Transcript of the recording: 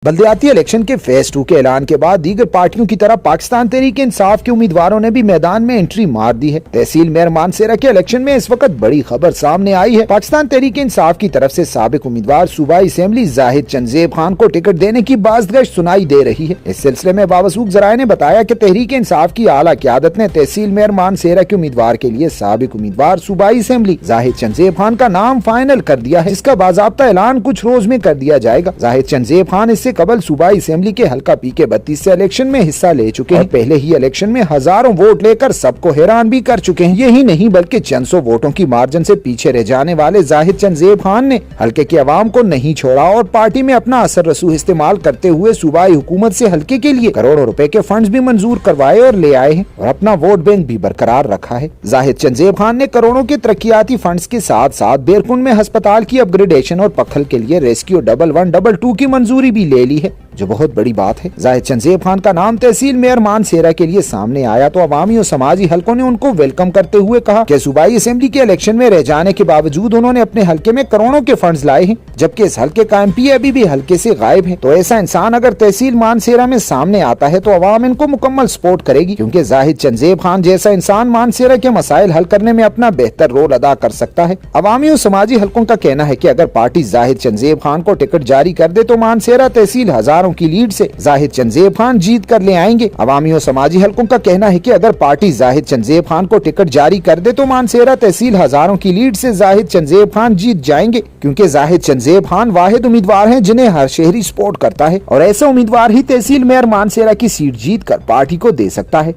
بلدیاتی الیکشن کے فیز 2 کے اعلان کے بعد دیگر پارٹیوں کی طرح پاکستان تحریک انصاف کے امیدواروں نے بھی میدان میں انٹری مار دی ہے۔ تحصیل میئر مانسہرہ کے الیکشن میں اس وقت بڑی خبر سامنے آئی ہے۔ پاکستان تحریک انصاف کی طرف سے سابق امیدوار صوبائی اسمبلی زاہد چنزیب خان کو ٹکٹ دینے کی بازگشت سنائی دے رہی ہے۔ اس سلسلے میں باوثوق ذرائع نے بتایا کہ تحریک انصاف کی اعلیٰ قیادت نے تحصیل میئر مانسہرہ کے امیدوار کے لیے سابق امیدوار صوبائی اسمبلی زاہد چنزیب خان کا نام فائنل کر دیا ہے، جس کا باضابطہ اعلان کچھ روز میں کر دیا جائے گا۔ زاہد چنزیب خان اس سے قبل صوبائی اسمبلی کے حلقہ پی کے 32 سے الیکشن میں حصہ لے چکے ہیں۔ پہلے ہی الیکشن میں ہزاروں ووٹ لے کر سب کو حیران بھی کر چکے ہیں۔ یہی نہیں بلکہ چند سو ووٹوں کی مارجن سے پیچھے رہ جانے والے زاہد چنزیب خان نے حلقے کے عوام کو نہیں چھوڑا اور پارٹی میں اپنا اثر رسوخ استعمال کرتے ہوئے صوبائی حکومت سے حلقے کے لیے کروڑوں روپے کے فنڈز بھی منظور کروائے اور لے آئے ہیں اور اپنا ووٹ بینک بھی برقرار رکھا ہے۔ زاہد چنزیب خان نے کروڑوں کے ترقیاتی فنڈز کے ساتھ ساتھ بیرکن میں ہسپتال کی اپ گریڈیشن اور پکھل کے لیے ریسکیو 1122 کی منظوری بھی لے لی ہے، جو بہت بڑی بات ہے۔ زاہد چنزیب خان کا نام تحصیل میئر مانسہرہ کے لیے سامنے آیا تو عوامی اور سماجی حلقوں نے ان کو ویلکم کرتے ہوئے کہا کہ صوبائی اسمبلی کے الیکشن میں رہ جانے کے باوجود انہوں نے اپنے حلقے میں کروڑوں کے فنڈز لائے ہیں، جبکہ اس حلقے کا ایم پی ابھی بھی حلقے سے غائب ہے۔ تو ایسا انسان اگر تحصیل مانسہرہ میں سامنے آتا ہے تو عوام ان کو مکمل سپورٹ کرے گی، کیونکہ زاہد چنزیب خان جیسا انسان مانسہرہ کے مسائل حل کرنے میں اپنا بہتر رول ادا کر سکتا ہے۔ عوامی اور سماجی حلقوں کا کہنا ہے کہ اگر پارٹی زاہد چنزیب خان کو ٹکٹ جاری کر دے تو مانسہرہ تحصیل ہزاروں کی لیڈ سے زاہد چنزیب خان جیت کر لے آئیں گے۔ عوامی اور سماجی حلقوں کا کہنا ہے کہ اگر پارٹی زاہد چنزیب خان کو ٹکٹ جاری کر دے تو مانسہرہ تحصیل ہزاروں کی لیڈ سے زاہد چنزیب خان جیت جائیں گے، کیونکہ زاہد چنزیب خان واحد امیدوار ہیں جنہیں ہر شہری سپورٹ کرتا ہے اور ایسا امیدوار ہی تحصیل میئر مانسہرہ کی سیٹ جیت کر پارٹی کو دے سکتا ہے۔